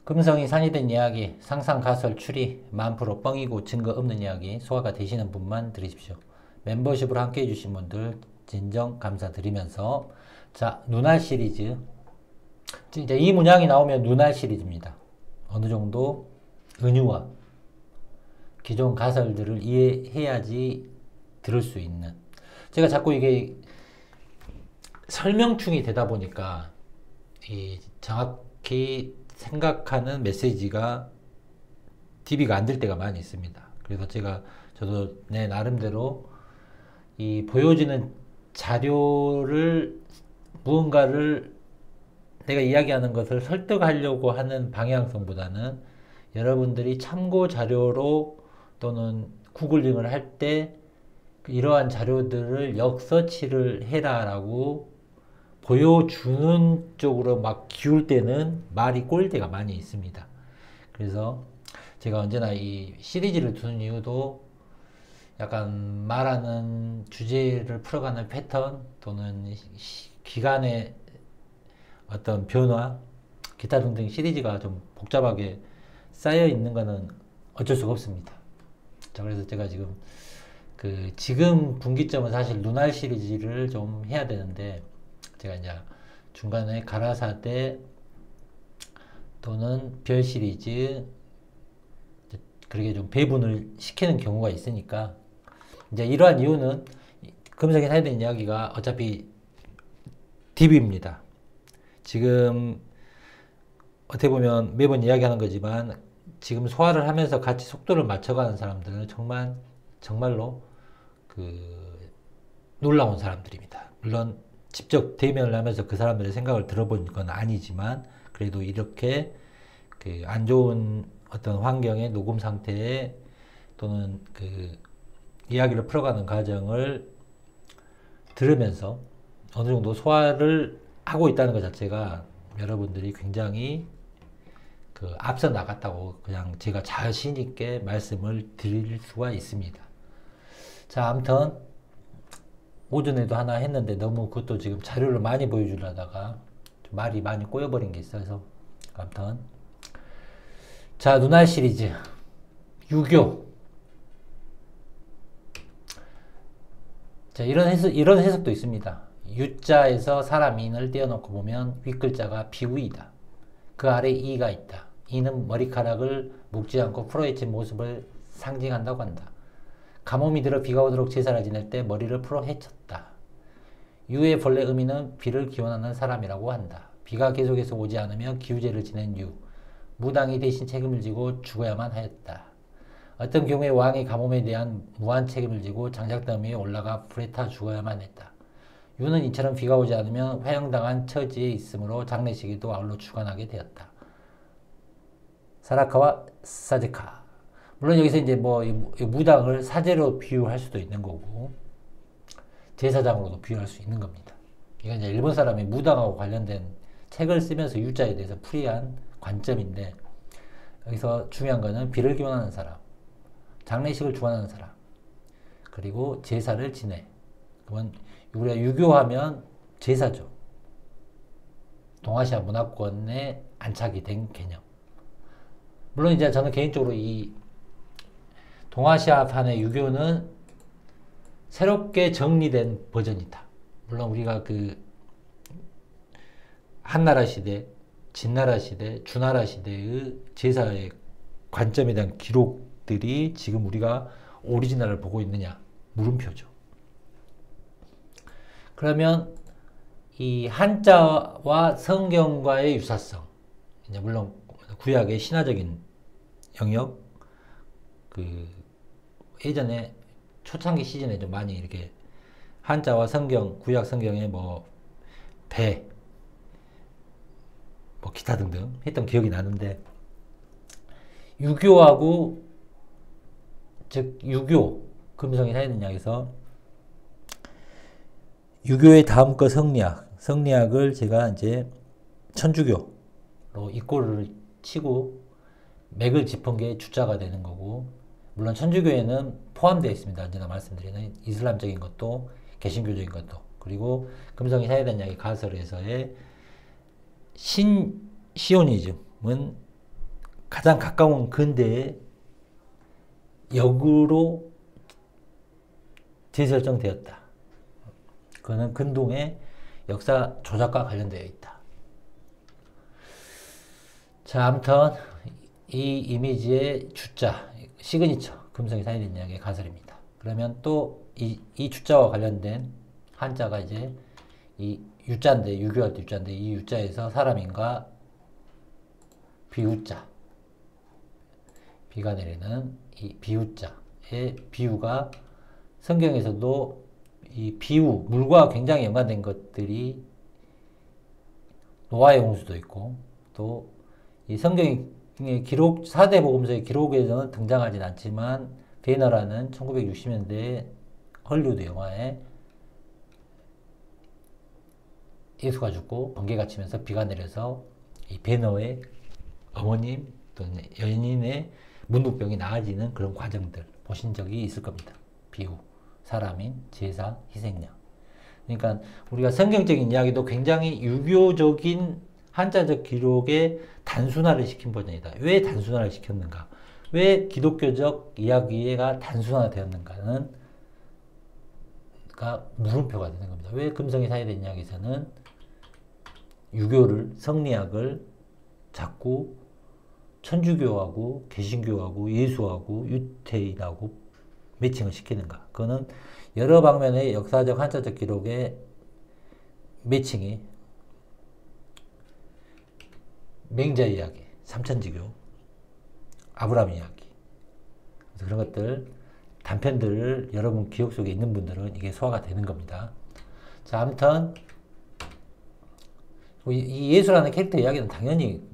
금성이 산이 된 이야기, 상상, 가설, 추리, 10,000% 뻥이고 증거 없는 이야기, 소화가 되시는 분만 들으십시오. 멤버십으로 함께 해주신 분들 진정 감사드리면서, 자, 눈알 시리즈. 이제 이 문양이 나오면 눈알 시리즈입니다. 어느 정도 은유와 기존 가설들을 이해해야지 들을 수 있는. 제가 자꾸 이게 설명충이 되다 보니까 이 정확히 생각하는 메시지가 DB가 안 될 때가 많이 있습니다. 그래서 저도 내 나름대로 이 보여지는 자료를 무언가를 내가 이야기하는 것을 설득하려고 하는 방향성보다는 여러분들이 참고 자료로 또는 구글링을 할 때 이러한 자료들을 역서치를 해라라고 보여주는 쪽으로 막 기울 때는 말이 꼬일 때가 많이 있습니다. 그래서 제가 언제나 이 시리즈를 두는 이유도 약간 말하는 주제를 풀어가는 패턴 또는 기간의 어떤 변화, 기타 등등 시리즈가 좀 복잡하게 쌓여 있는 거는 어쩔 수가 없습니다. 자, 그래서 제가 지금 분기점은 사실 눈알 시리즈를 좀 해야 되는데, 제가 이제 중간에 가라사대 또는 별 시리즈, 그렇게 좀 배분을 시키는 경우가 있으니까, 이제 이러한 이유는 금성이 사야 되는 이야기가 어차피 DB입니다. 지금 어떻게 보면 매번 이야기하는 거지만 지금 소화를 하면서 같이 속도를 맞춰가는 사람들은 정말로 놀라운 사람들입니다. 물론 직접 대면을 하면서 그 사람들의 생각을 들어본 건 아니지만 그래도 이렇게 안 좋은 어떤 환경의 녹음 상태에 또는 이야기를 풀어가는 과정을 들으면서 어느 정도 소화를 하고 있다는 것 자체가 여러분들이 굉장히 앞서 나갔다고 그냥 제가 자신 있게 말씀을 드릴 수가 있습니다. 자, 아무튼 오전에도 하나 했는데 너무 그것도 지금 자료를 많이 보여주려다가 말이 많이 꼬여버린 게 있어서, 아무튼 자, 눈알 시리즈 유교. 자, 이런 해석도 있습니다. 유자에서 사람 인을 떼어놓고 보면 윗글자가 비우이다. 그 아래 이가 있다. 이는 머리카락을 묶지 않고 풀어헤친 모습을 상징한다고 한다. 가뭄이 들어 비가 오도록 제사를 지낼 때 머리를 풀어 헤쳤다. 유의 본래 의미는 비를 기원하는 사람이라고 한다. 비가 계속해서 오지 않으면 기우제를 지낸 유. 무당이 대신 책임을 지고 죽어야만 하였다. 어떤 경우에 왕이 가뭄에 대한 무한 책임을 지고 장작더미 위에 올라가 불에 타 죽어야만 했다. 유는 이처럼 비가 오지 않으면 화형당한 처지에 있으므로 장례식에도 아울러 주관하게 되었다. 사라카와 사제카. 물론 여기서 이제 무당을 사제로 비유할 수도 있는 거고 제사장으로도 비유할 수 있는 겁니다. 이건 이제 일본 사람이 무당하고 관련된 책을 쓰면서 유자에 대해서 풀이한 관점인데, 여기서 중요한 거는 비를 기원하는 사람, 장례식을 주관하는 사람, 그리고 제사를 지내. 그러면 우리가 유교하면 제사죠. 동아시아 문화권에 안착이 된 개념. 물론 이제 저는 개인적으로 이 동아시아판의 유교는 새롭게 정리된 버전이다. 물론 우리가 한나라 시대, 진나라 시대, 주나라 시대의 제사의 관점에 대한 기록들이 지금 우리가 오리지널을 보고 있느냐? 물음표죠. 그러면 이 한자와 성경과의 유사성, 이제 물론 구약의 신화적인 영역, 예전에 초창기 시즌에 좀 많이 이렇게 한자와 성경, 구약 성경에 배, 기타 등등 했던 기억이 나는데, 유교, 금성이 사회는 이야기에서 유교의 다음 거 성리학을 제가 이제 천주교로 이꼬를 치고 맥을 짚은 게 주자가 되는 거고, 물론 천주교에는 포함되어 있습니다. 언제나 말씀드리는 이슬람적인 것도 개신교적인 것도, 그리고 금성이 사회된 이야기 가설에서의 시오니즘은 가장 가까운 근대의 역으로 재설정되었다. 그거는 근동의 역사 조작과 관련되어 있다. 자, 아무튼 이 이미지의 주자, 시그니처, 금성이 사이된 이야기의 가설입니다. 그러면 또 이 주자와 관련된 한자가 이제 이 유자인데, 유교할 때 유자인데, 이 유자에서 사람인가 비유자, 비가 내리는 이 비유자의 비유가 성경에서도 이 비유, 물과 굉장히 연관된 것들이 노아의 홍수도 있고, 또 이 성경의 기록, 4대 복음서의 기록에서는 등장하진 않지만, 베너라는 1960년대 헐리우드 영화에 예수가 죽고 번개가 치면서 비가 내려서 이 베너의 어머님 또는 연인의 문둥병이 나아지는 그런 과정들 보신 적이 있을 겁니다. 비유, 사람인, 제사, 희생양. 그러니까 우리가 성경적인 이야기도 굉장히 유교적인 한자적 기록의 단순화를 시킨 버전이다. 왜 단순화를 시켰는가? 왜 기독교적 이야기가 단순화되었는가는 물음표가 되는 겁니다. 왜 금성이 사이된 이야기에서는 유교를, 성리학을 자꾸 천주교하고 개신교하고 예수하고 유태인하고 매칭을 시키는가? 그거는 여러 방면의 역사적 한자적 기록의 매칭이 맹자 이야기, 삼천지교, 아브라함 이야기, 그래서 그런 것들 단편들을 여러분 기억 속에 있는 분들은 이게 소화가 되는 겁니다. 자, 아무튼 이 예수라는 캐릭터 이야기는 당연히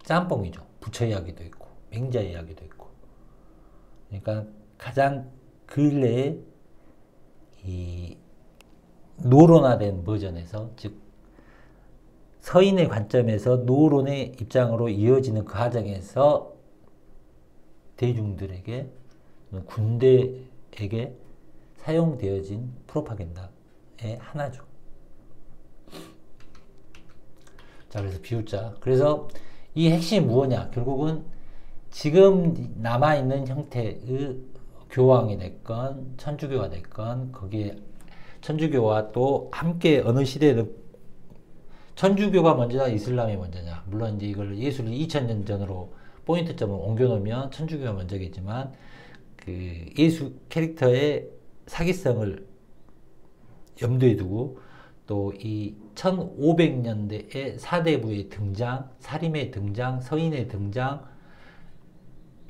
짬뽕이죠. 부처 이야기도 있고 맹자 이야기도 있고. 그러니까 가장 근래에 이 노론화된 버전에서, 즉 서인의 관점에서 노론의 입장으로 이어지는 그 과정에서 대중들에게, 군대에게 사용되어진 프로파간다의 하나죠. 자, 그래서 비유자. 그래서 이 핵심이 무엇냐? 결국은 지금 남아있는 형태의 교황이 됐건 천주교가 됐건, 거기에 천주교와 또 함께 어느 시대에는 천주교가 먼저냐 이슬람이 먼저냐, 물론 이제 이걸 예수를 2000년 전으로 포인트점을 옮겨놓으면 천주교가 먼저겠지만, 그 예수 캐릭터의 사기성을 염두에 두고 또 이 1500년대의 사대부의 등장, 사림의 등장, 서인의 등장,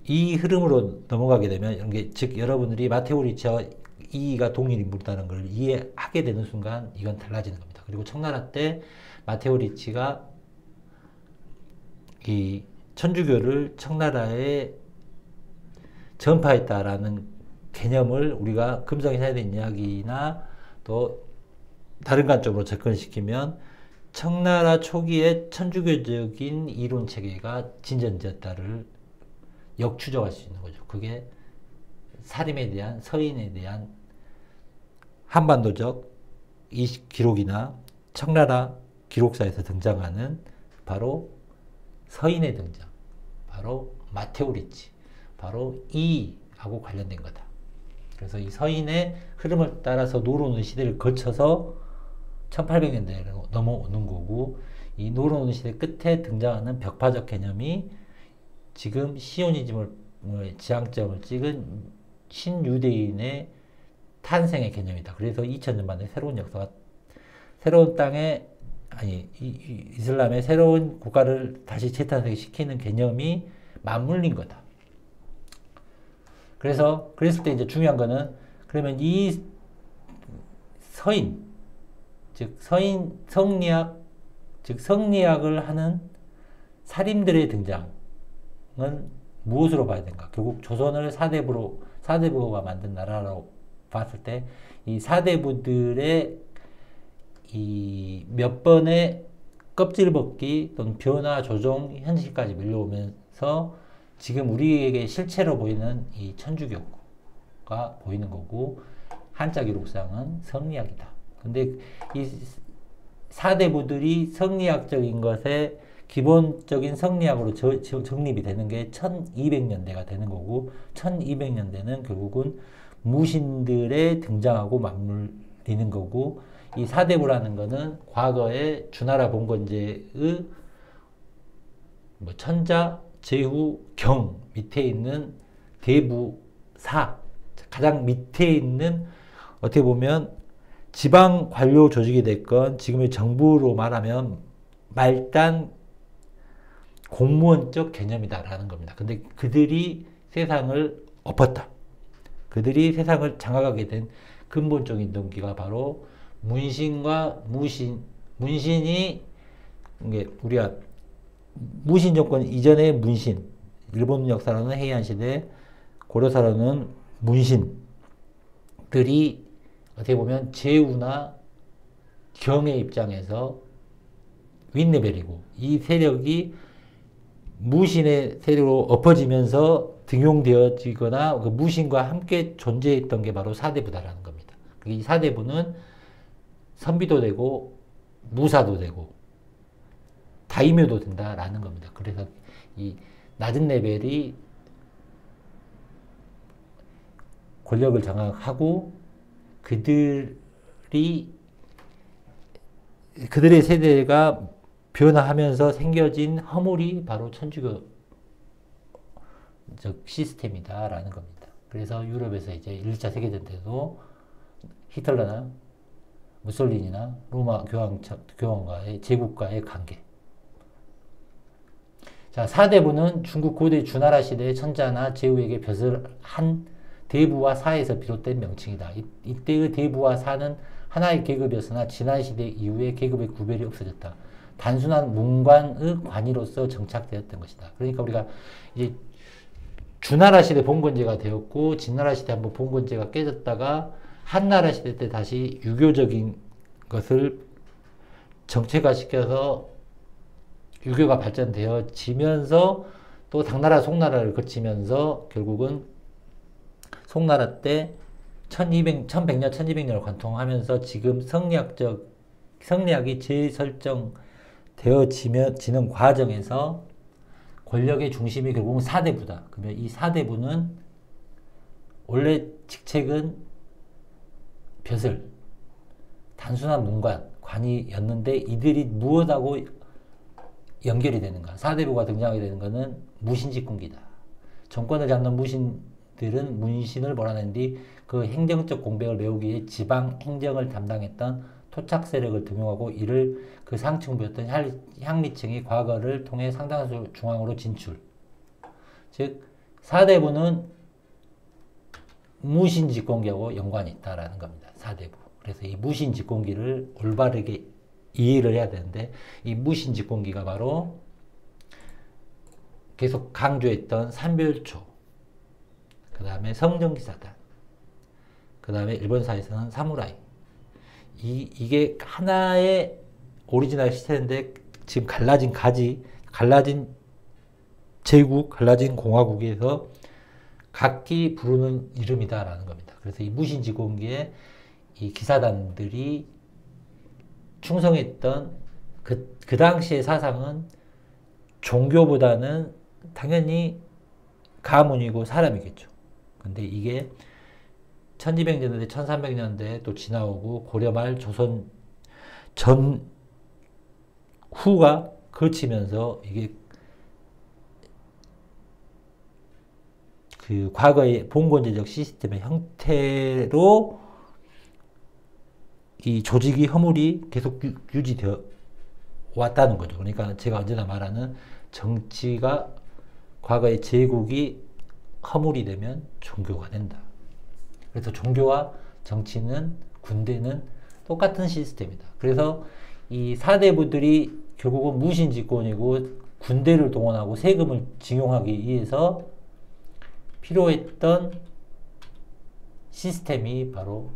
이 흐름으로 넘어가게 되면 이런 게, 즉 여러분들이 마테오 리치와 이가 동일 인물이라는 걸 이해하게 되는 순간 이건 달라지는 겁니다. 그리고 청나라 때 마테오 리치가 이 천주교를 청나라에 전파했다라는 개념을 우리가 금성이 사이된 이야기나 또 다른 관점으로 접근시키면 청나라 초기에 천주교적인 이론 체계가 진전되었다를 역추적할 수 있는 거죠. 그게 사림에 대한, 서인에 대한 한반도적 이 기록이나 청나라 기록사에서 등장하는 바로 서인의 등장, 바로 마테오 리치, 바로 이하고 관련된 거다. 그래서 이 서인의 흐름을 따라서 노론의 시대를 거쳐서 1800년대로 넘어오는 거고, 이 노론의 시대 끝에 등장하는 벽파적 개념이 지금 시오니즘을 지향점을 찍은 신유대인의 탄생의 개념이다. 그래서 2000년 만에 새로운 역사가, 새로운 땅에, 아니 이슬람의 새로운 국가를 다시 재탄생시키는 개념이 맞물린 거다. 그래서 그랬을 때 이제 중요한 거는, 그러면 이 서인, 즉 서인 성리학, 즉 성리학을 하는 사림들의 등장은 무엇으로 봐야 되는가? 결국 조선을 사대부가 만든 나라로 봤을 때 이 사대부들의 이 몇 번의 껍질 벗기 또는 변화, 조정, 현실까지 밀려오면서 지금 우리에게 실체로 보이는 이 천주교가 보이는 거고, 한자 기록상은 성리학이다. 근데 이 사대부들이 성리학적인 것에 기본적인 성리학으로 정립이 되는 게 1200년대가 되는 거고 1200년대는 결국은 무신들의 등장하고 맞물리는 거고 이 사대부라는 거는 과거에 주나라 봉건제의 뭐 천자, 제후, 경 밑에 있는 대부사 가장 밑에 있는 어떻게 보면 지방 관료 조직이 됐건 지금의 정부로 말하면 말단 공무원적 개념이다라는 겁니다. 근데 그들이 세상을 엎었다. 그들이 세상을 장악하게 된 근본적인 동기가 바로 문신과 무신, 문신이 이게 우리가 무신 정권 이전의 문신, 일본 역사로는 헤이안 시대, 고려사로는 문신들이 어떻게 보면 제후나 경의 입장에서 윗레벨이고 이 세력이 무신의 세력으로 엎어지면서 등용되어지거나 그 무신과 함께 존재했던 게 바로 사대부다라는 겁니다. 이 사대부는 선비도 되고 무사도 되고 다이묘도 된다라는 겁니다. 그래서 이 낮은 레벨이 권력을 장악하고 그들의 세대가 변화하면서 생겨진 허물이 바로 천주교적 시스템이다라는 겁니다. 그래서 유럽에서 이제 1차 세계대전 때도 히틀러나 무솔리니나 로마 교황과의 제국과의 관계. 자, 사대부는 중국 고대 주나라 시대의 천자나 제후에게 벼슬 한 대부와 사에서 비롯된 명칭이다. 이때의 대부와 사는 하나의 계급이었으나 지난 시대 이후에 계급의 구별이 없어졌다. 단순한 문관의 관이로서 정착되었던 것이다. 그러니까 우리가 이제 주나라 시대 봉건제가 되었고 진나라 시대 한번 봉건제가 깨졌다가 한나라 시대 때 다시 유교적인 것을 정체화시켜서 유교가 발전되어지면서 또 당나라 송나라를 거치면서 결국은 송나라 때 1100년 1200년을 관통하면서 지금 성리학이 재설정되어지는 과정에서 권력의 중심이 결국은 사대부다. 그러면 이 사대부는 원래 직책은 벼슬, 단순한 문관, 관이었는데 이들이 무엇하고 연결이 되는가? 사대부가 등장하게 되는 것은 무신직군기다. 정권을 잡는 무신들은 문신을 몰아낸 뒤 그 행정적 공백을 메우기 위해 지방 행정을 담당했던 토착 세력을 등용하고 이를 그 상층부였던 향리층이 과거를 통해 상당수 중앙으로 진출. 즉 사대부는 무신직공기하고 연관이 있다라는 겁니다. 사대부. 그래서 이 무신직공기를 올바르게 이해를 해야 되는데 이 무신직공기가 바로 계속 강조했던 삼별초, 그 다음에 성정기사단, 그 다음에 일본사에서는 사무라이. 이게 하나의 오리지널 시스템인데 지금 갈라진 제국, 갈라진 공화국에서 각기 부르는 이름이다라는 겁니다. 그래서 이 무신직공기에 이 기사단들이 충성했던 그 당시의 사상은 종교보다는 당연히 가문이고 사람이겠죠. 근데 이게 1200년대, 1300년대 또 지나오고 고려 말 조선 전후가 거치면서 이게 그 과거의 봉건제적 시스템의 형태로 이 조직이 허물이 계속 유지되어 왔다는 거죠. 그러니까 제가 언제나 말하는 정치가 과거의 제국이 허물이 되면 종교가 된다. 그래서 종교와 정치는 군대는 똑같은 시스템이다. 그래서 이 사대부들이 결국은 무신직권이고 군대를 동원하고 세금을 징용하기 위해서 필요했던 시스템이 바로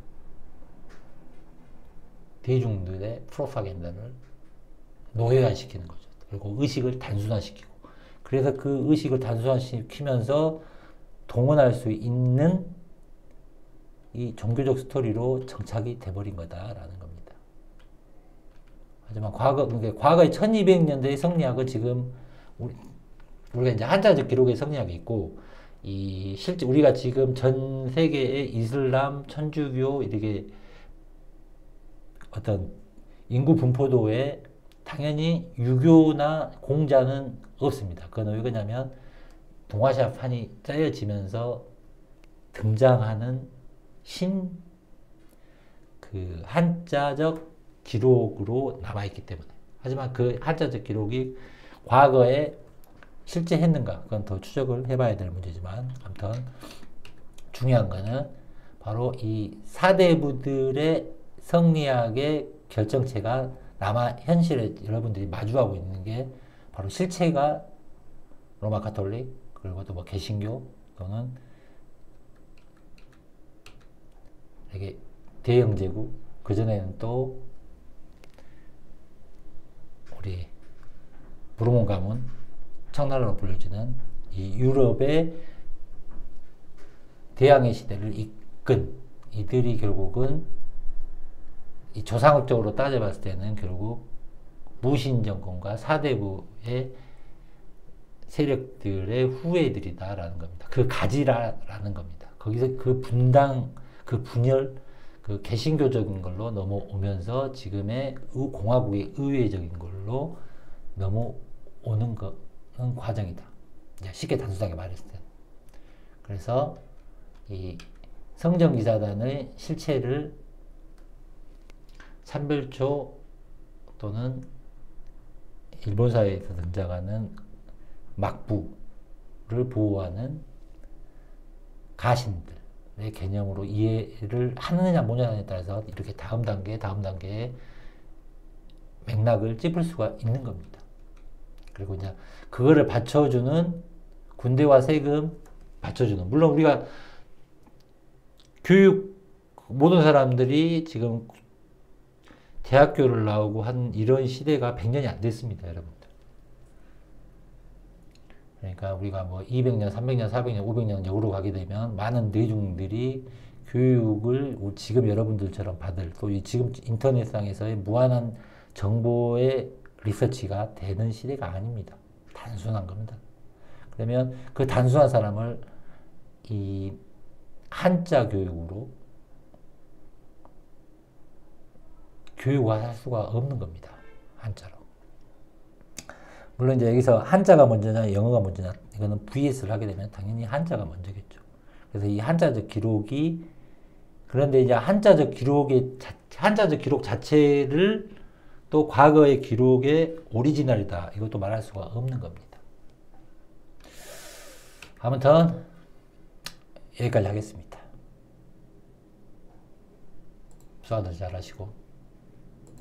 대중들의 프로파간다를 노예화시키는 거죠. 그리고 의식을 단순화시키고 그래서 그 의식을 단순화시키면서 동원할 수 있는 이 종교적 스토리로 정착이 돼버린 거다라는 겁니다. 하지만 과거의 1200년대의 성리학은 지금 우리가 이제 한자적 기록의 성리학이 있고, 실제 우리가 지금 전 세계의 이슬람, 천주교 이렇게 어떤 인구 분포도에 당연히 유교나 공자는 없습니다. 그건 왜 그러냐면 동아시아판이 짜여지면서 등장하는 그 한자적 기록으로 남아있기 때문에. 하지만 그 한자적 기록이 과거에 실제 했는가? 그건 더 추적을 해봐야 될 문제지만, 아무튼 중요한 거는 바로 이 사대부들의 성리학의 결정체가 현실에 여러분들이 마주하고 있는 게 바로 실체가 로마 가톨릭, 그리고 또 뭐 개신교 또는 이게 대영제국, 그전에는 또 우리 브루몬 가문, 청나라로 불려지는 이 유럽의 대항해 시대를 이끈 이들이 결국은 이 조상학적으로 따져봤을 때는 결국 무신 정권과 사대부의 세력들의 후예들이다라는 겁니다. 그 가지라라는 겁니다. 거기서 그 분당, 그 분열, 그 개신교적인 걸로 넘어오면서 지금의 공화국의 의회적인 걸로 넘어오는 거는 과정이다. 쉽게 단순하게 말했을 때. 그래서 이 성정기사단의 실체를 참별초 또는 일본 사회에서 등장하는 막부를 보호하는 가신들의 개념으로 이해를 하느냐 못하느냐에 따라서 이렇게 다음 단계의 맥락을 짚을 수가 있는 겁니다. 그리고 이제 그거를 받쳐주는 군대와 세금 받쳐주는, 물론 우리가 교육 모든 사람들이 지금 대학교를 나오고 한 이런 시대가 100년이 안 됐습니다, 여러분들. 그러니까 우리가 뭐 200년, 300년, 400년, 500년 역으로 가게 되면 많은 대중들이 교육을 지금 여러분들처럼 받을, 또 지금 인터넷상에서의 무한한 정보의 리서치가 되는 시대가 아닙니다. 단순한 겁니다. 그러면 그 단순한 사람을 이 한자 교육으로 교육화할 수가 없는 겁니다. 한자로. 물론 이제 여기서 한자가 먼저냐 영어가 먼저냐 이거는 VS를 하게 되면 당연히 한자가 먼저겠죠. 그래서 이 한자적 기록이, 그런데 이제 한자적 기록 자체를 또 과거의 기록의 오리지널이다, 이것도 말할 수가 없는 겁니다. 아무튼 여기까지 하겠습니다. 수고들 잘 하시고.